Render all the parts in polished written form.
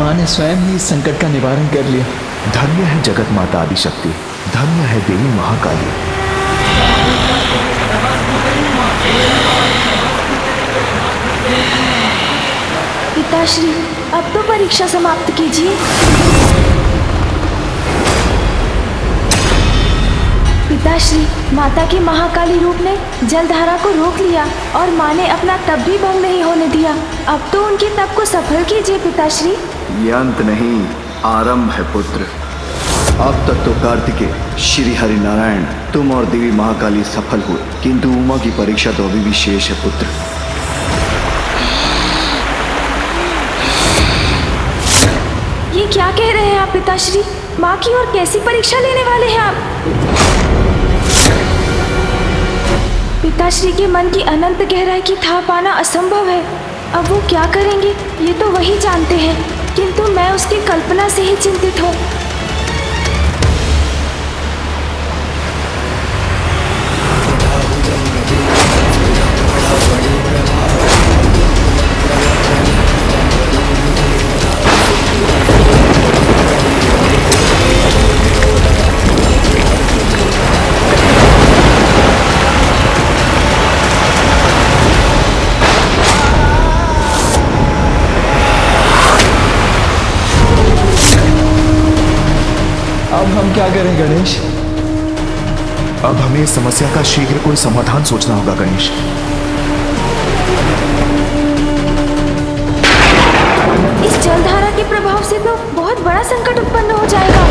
माँ ने स्वयं ही इस संकट का निवारण कर लिया। धन्य है जगत माता आदिशक्ति, धन्य है देवी महाकाली। पिताश्री, अब तो परीक्षा समाप्त कीजिए। पिताश्री, माता के महाकाली रूप ने जलधारा को रोक लिया और माँ ने अपना तप भी भंग नहीं होने दिया। अब तो उनके तप को सफल कीजिए पिताश्री। ये अंत नहीं, आरंभ है पुत्र। अब तक तो कार्तिकेय, श्री हरि नारायण, तुम और देवी महाकाली सफल हुए, किंतु उमा की परीक्षा तो अभी भी शेष है पुत्र। ये क्या कह रहे हैं आप पिताश्री? माँ की और कैसी परीक्षा लेने वाले हैं आप? पिताश्री के मन की अनंत गहराई की था पाना असंभव है। अब वो क्या करेंगे ये तो वही जानते हैं, किंतु मैं उसकी कल्पना से ही चिंतित हूँ। अब हम क्या करें गणेश? अब हमें इस समस्या का शीघ्र कोई समाधान सोचना होगा गणेश। इस जलधारा के प्रभाव से तो बहुत बड़ा संकट उत्पन्न हो जाएगा।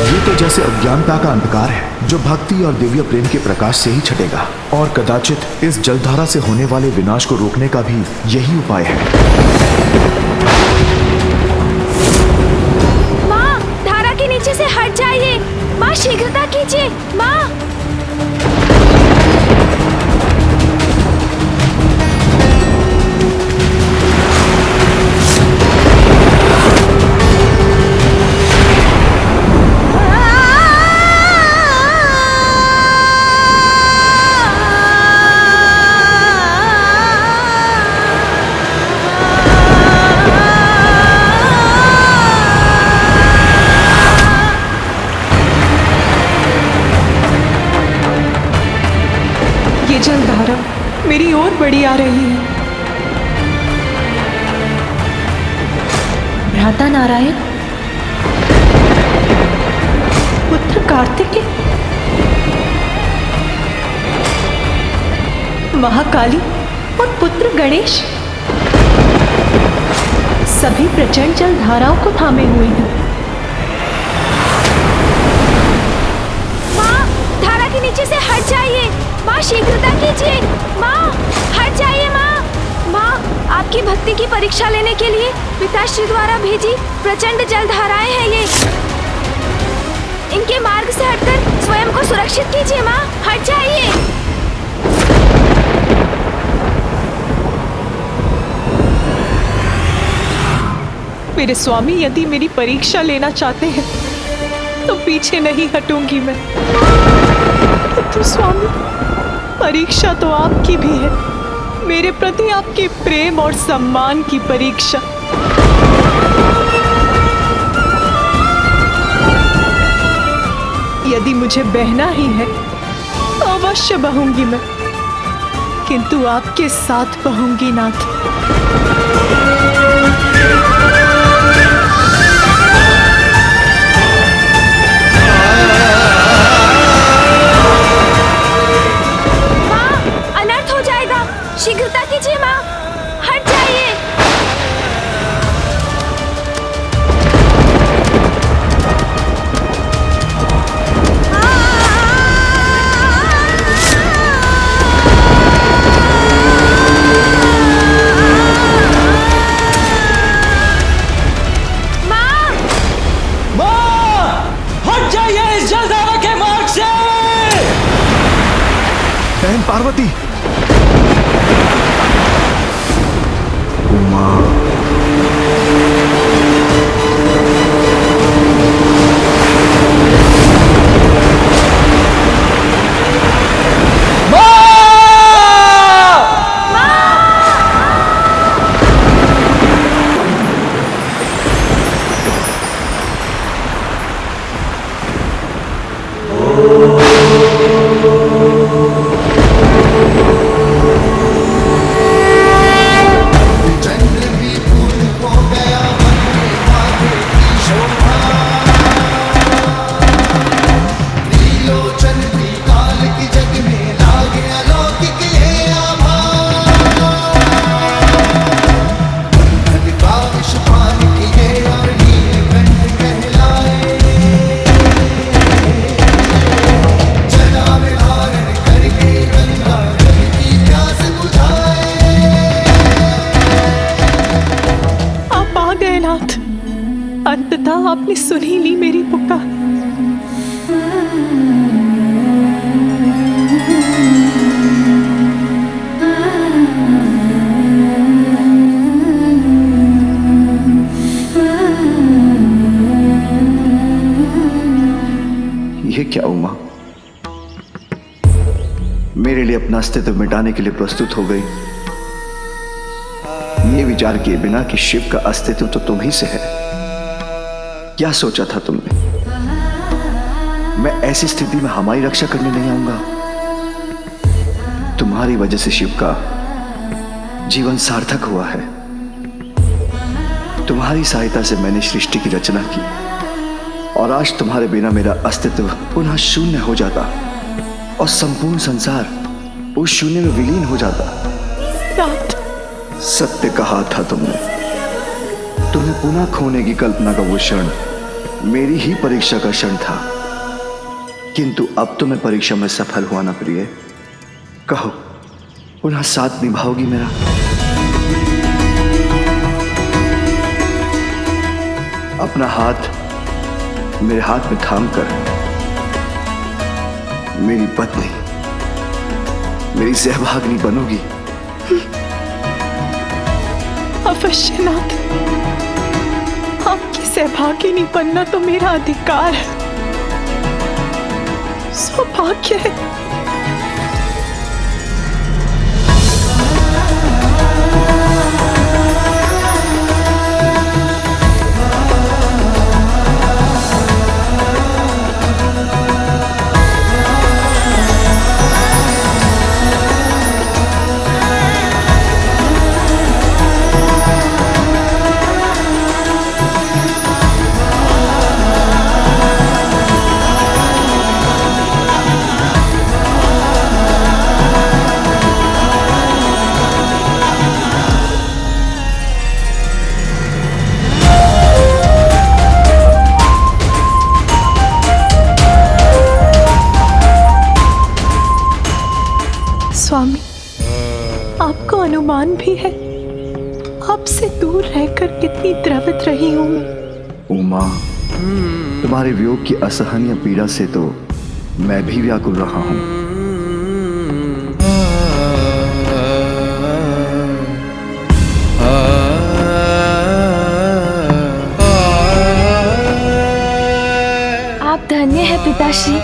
ये तो जैसे अज्ञानता का अंधकार है जो भक्ति और दिव्य प्रेम के प्रकाश से ही छटेगा, और कदाचित इस जलधारा से होने वाले विनाश को रोकने का भी यही उपाय है। माँ, धारा के नीचे से हट जाइए। माँ, शीघ्रता कीजिए। माँ, जलधारा मेरी ओर बढ़ी आ रही है। भ्राता नारायण, पुत्र कार्तिकेय, महाकाली और पुत्र गणेश सभी प्रचंड जलधाराओं को थामे हुए हैं। माँ, धारा के नीचे से हट जाइए। माँ, शीघ्रता कीजिए। माँ, हट जाइए। माँ, माँ, आपकी भक्ति की परीक्षा लेने के लिए पिताश्री द्वारा भेजी प्रचंड जलधाराएं हैं ये। इनके मार्ग से हटकर स्वयं को सुरक्षित कीजिए। माँ, हट जाइए। मेरे स्वामी यदि मेरी परीक्षा लेना चाहते हैं तो पीछे नहीं हटूंगी मैं। तो स्वामी, परीक्षा तो आपकी भी है, मेरे प्रति आपके प्रेम और सम्मान की परीक्षा। यदि मुझे बहना ही है तो अवश्य बहूंगी मैं, किंतु आपके साथ बहूंगी नाथ। शीघ्रता कीजिए। माँ, हट जाइए। माँ, हट जाइए इस जलधारा के मार्ग से। बहन पार्वती, उमा, आपने सुन ही ली मेरी पुकार। ये क्या उमा, मेरे लिए अपना अस्तित्व मिटाने के लिए प्रस्तुत हो गई, ये विचार किए बिना कि शिव का अस्तित्व तो तुम ही से है। क्या सोचा था तुमने? मैं ऐसी स्थिति में हमारी रक्षा करने नहीं आऊंगा? तुम्हारी वजह से शिव का जीवन सार्थक हुआ है। तुम्हारी सहायता से मैंने सृष्टि की रचना की और आज तुम्हारे बिना मेरा अस्तित्व पुनः शून्य हो जाता और संपूर्ण संसार उस शून्य में विलीन हो जाता। नाथ, सत्य कहा था तुमने। तुम्हें पुनः खोने की कल्पना का वो क्षण मेरी ही परीक्षा का क्षण था, किंतु अब तो मैं परीक्षा में सफल हुआ ना प्रिय। कहो, पुनः साथ निभाओगी मेरा? अपना हाथ मेरे हाथ में थाम कर मेरी पत्नी, मेरी सहभागिनी बनोगी? अवश्य नाथ, आपकी सहभागिनी बनना तो मेरा अधिकार है, सौभाग्य है। स्वामी, आपको अनुमान भी है आपसे दूर रहकर कितनी द्रवित रही हूं मैं। उमा, तुम्हारे वियोग की असहनीय पीड़ा से तो मैं भी व्याकुल रहा हूं। आप धन्य हैं पिताश्री।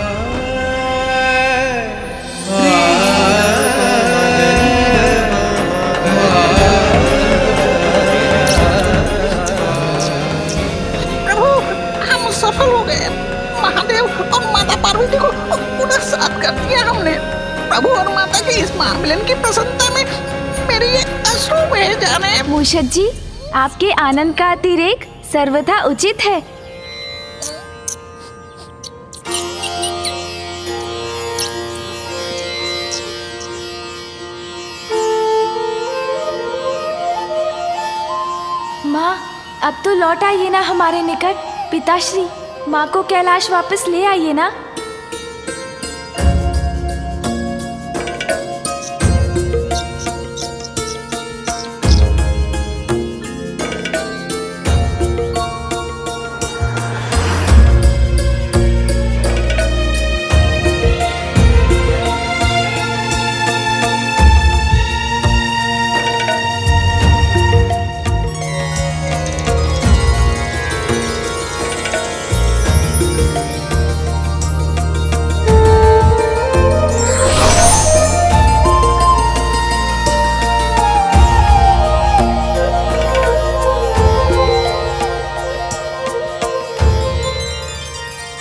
सफल हो गए। महादेव और माता पार्वती को पुनः साथ कर दिया हमने। प्रभु और माता के इस महामिलन की प्रसन्नता में मेरे ये अश्रु बह जाने। मूषक जी, आपके आनंद का अतिरेक सर्वथा उचित है। माँ, अब तो लौट आइए ना हमारे निकट। पिताश्री, माँ को कैलाश वापस ले आइए ना।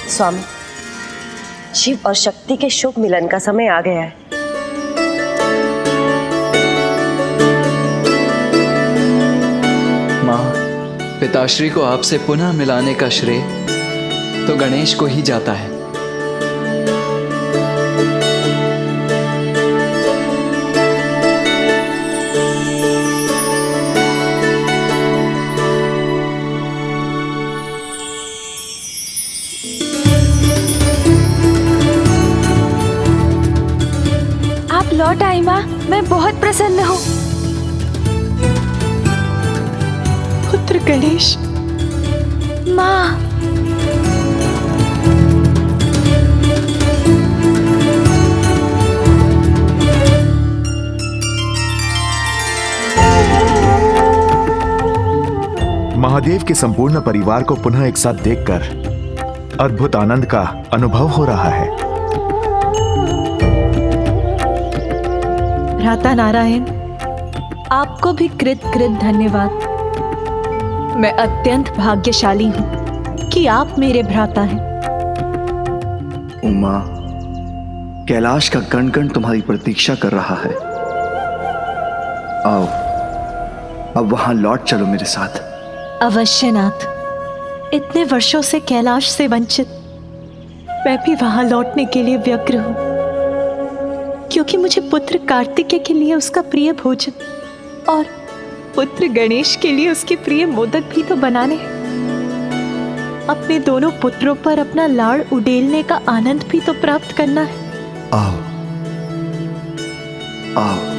स्वामी, शिव और शक्ति के शुभ मिलन का समय आ गया है। माँ, पिताश्री को आपसे पुनः मिलाने का श्रेय तो गणेश को ही जाता है। लौट आई माँ, मैं बहुत प्रसन्न हूँ। पुत्र गणेश, माँ, महादेव के संपूर्ण परिवार को पुनः एक साथ देखकर अद्भुत आनंद का अनुभव हो रहा है। भ्राता नारायण, आपको भी कृत कृत धन्यवाद। मैं अत्यंत भाग्यशाली हूँ कि आप मेरे भ्राता हैं। उमा, कैलाश का कण कण तुम्हारी प्रतीक्षा कर रहा है। आओ, अब वहां लौट चलो मेरे साथ। अवश्य नाथ। इतने वर्षों से कैलाश से वंचित मैं भी वहां लौटने के लिए व्यग्र हूं, क्योंकि मुझे पुत्र कार्तिकेय के लिए उसका प्रिय भोजन और पुत्र गणेश के लिए उसके प्रिय मोदक भी तो बनाने हैं। अपने दोनों पुत्रों पर अपना लाड़ उड़ेलने का आनंद भी तो प्राप्त करना है। आओ, आओ।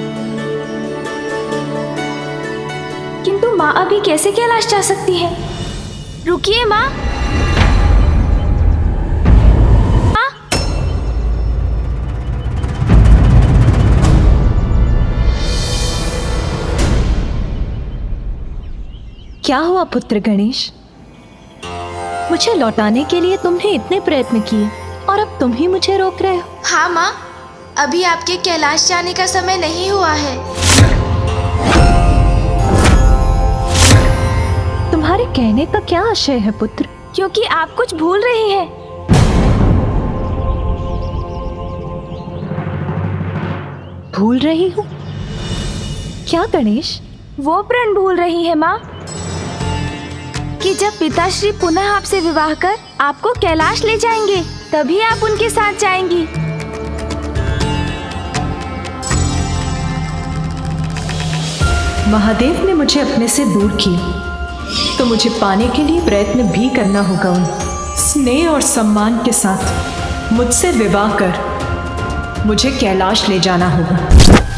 किंतु माँ अभी कैसे कैलाश जा सकती है? रुकिए माँ। क्या हुआ पुत्र गणेश? मुझे लौटाने के लिए तुमने इतने प्रयत्न किए और अब तुम ही मुझे रोक रहे हो। हाँ माँ, अभी आपके कैलाश जाने का समय नहीं हुआ है। तुम्हारे कहने का क्या आशय है पुत्र? क्योंकि आप कुछ भूल रही हैं। भूल रही हूँ? क्या गणेश? वो प्रण भूल रही है माँ कि जब पिताश्री पुनः आपसे विवाह कर आपको कैलाश ले जाएंगे, तभी आप उनके साथ जाएंगी। महादेव ने मुझे अपने से दूर किया, तो मुझे पाने के लिए प्रयत्न भी करना होगा। उन्हें स्नेह और सम्मान के साथ मुझसे विवाह कर मुझे कैलाश ले जाना होगा।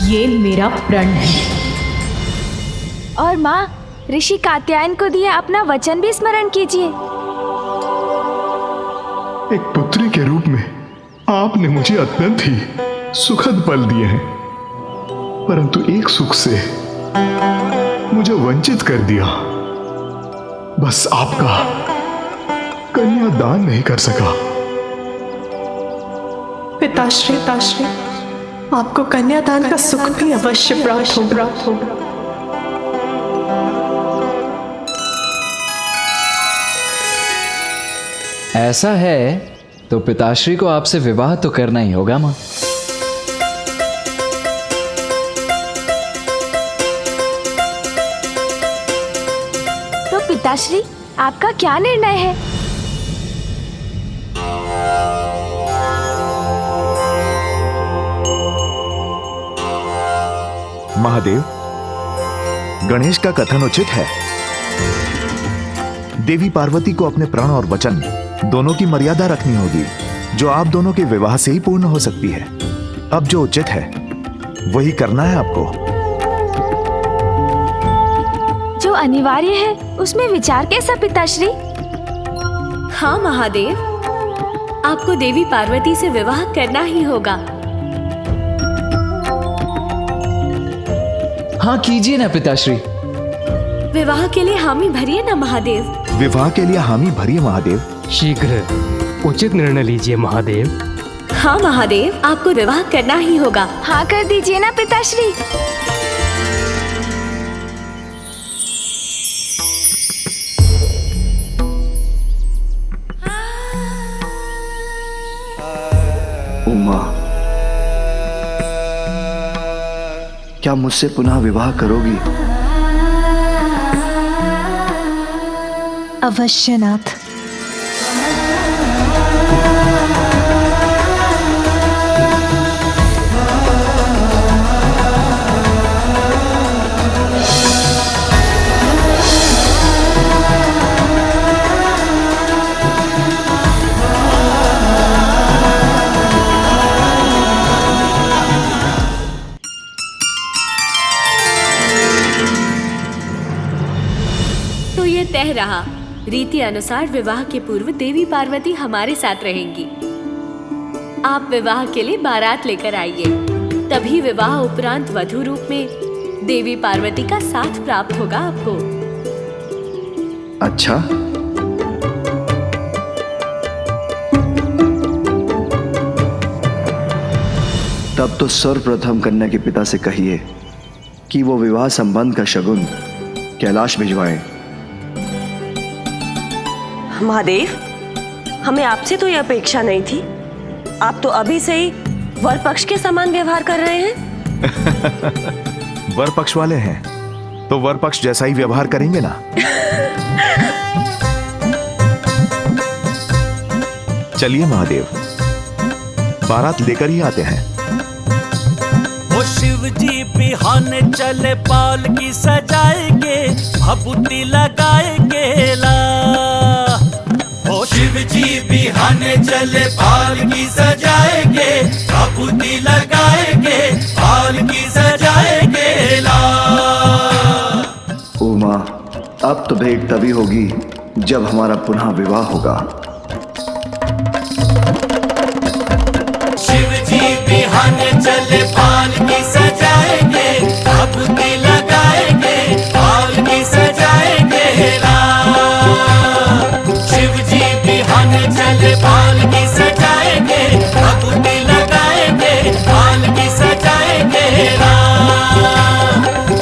ये मेरा प्रण है। और माँ, ऋषि कात्यायन को दिया अपना वचन भी स्मरण कीजिए। एक पुत्री के रूप में आपने मुझे अत्यंत ही सुखद पल दिए हैं, परंतु एक सुख से मुझे वंचित कर दिया। बस आपका कन्यादान नहीं कर सका। पिताश्री, आपको कन्यादान का सुख भी अवश्य प्राप्त होगा। ऐसा है तो पिताश्री को आपसे विवाह तो करना ही होगा माँ। तो पिताश्री, आपका क्या निर्णय है? महादेव, गणेश का कथन उचित है। देवी पार्वती को अपने प्रण और वचन दोनों की मर्यादा रखनी होगी, जो आप दोनों के विवाह से ही पूर्ण हो सकती है। अब जो उचित है वही करना है आपको। जो अनिवार्य है उसमें विचार कैसा पिताश्री? हाँ महादेव, आपको देवी पार्वती से विवाह करना ही होगा। हाँ कीजिए ना पिताश्री। विवाह के लिए हामी भरिए ना महादेव। विवाह के लिए हामी भरिए महादेव। शीघ्र उचित निर्णय लीजिए महादेव। हाँ महादेव, आपको विवाह करना ही होगा। हाँ कर दीजिए ना पिताश्री। उमा, क्या मुझसे पुनः विवाह करोगी? अवश्य नाथ। तो ये तय रहा रीति अनुसार विवाह के पूर्व देवी पार्वती हमारे साथ रहेंगी। आप विवाह के लिए बारात लेकर आइए, तभी विवाह उपरांत वधू रूप में देवी पार्वती का साथ प्राप्त होगा आपको। अच्छा, तब तो सर्वप्रथम कन्या के पिता से कहिए कि वो विवाह संबंध का शगुन कैलाश भिजवाएं। महादेव, हमें आपसे तो यह अपेक्षा नहीं थी। आप तो अभी से ही वर पक्ष के समान व्यवहार कर रहे हैं। वर पक्ष वाले हैं तो वर पक्ष जैसा ही व्यवहार करेंगे ना। चलिए महादेव, बारात लेकर ही आते हैं। वो शिव जी बिहाने चले पालकी सजाएंगे, भभूति लगाएंगे ला। वो शिव जी बिहाने चले पालकी सजाएंगे, भभूति लगाएंगे, पालकी सजाएंगे ला। उमा, अब तो भेंट तभी होगी जब हमारा पुनः विवाह होगा। शिव जी बिहाने चले पालकी सजाएंगे, भभूति लगाएंगे, पालकी सजाएंगे ला। शिव जी बिहाने चले पालकी सजाएंगे, भभूति लगाएंगे, पालकी सजाएंगे ला।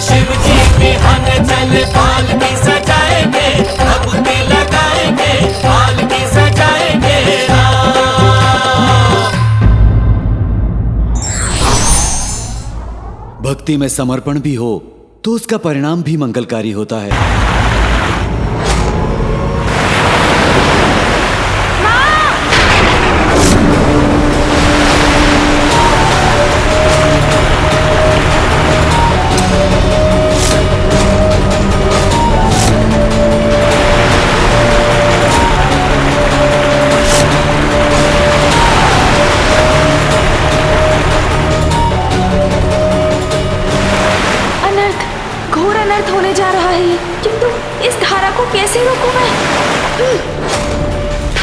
शिव जी बिहाने चले पालकी सजाएंगे, भभूति लगाएंगे, पालकी सजाएंगे ला। भक्ति में समर्पण भी हो तो उसका परिणाम भी मंगलकारी होता है।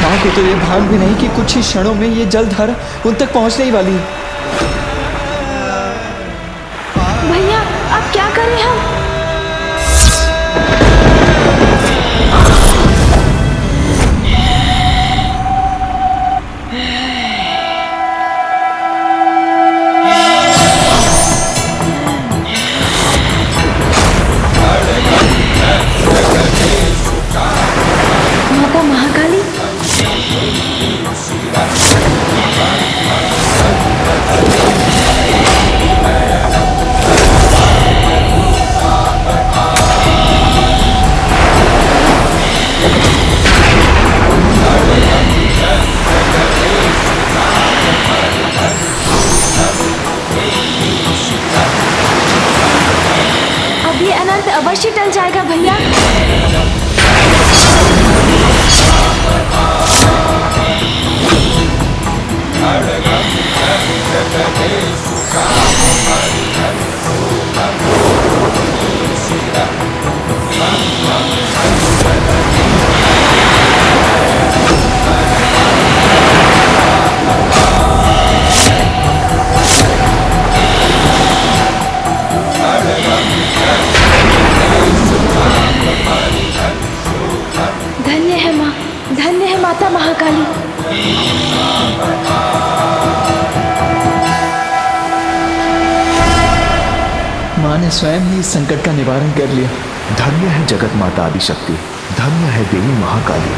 माँ को तो ये भान भी नहीं कि कुछ ही क्षणों में ये जलधारा उन तक पहुंचने ही वाली है। भैया, अब क्या करें हम? माता महाकाली, अब ये अनर्थ अवश्य टल जाएगा भैया। धन्य है माँ, धन्य है माता महाकाली। माँ ने स्वयं ही इस संकट का निवारण कर लिया। धन्य है जगत माता आदिशक्ति, धन्य है देवी महाकाली।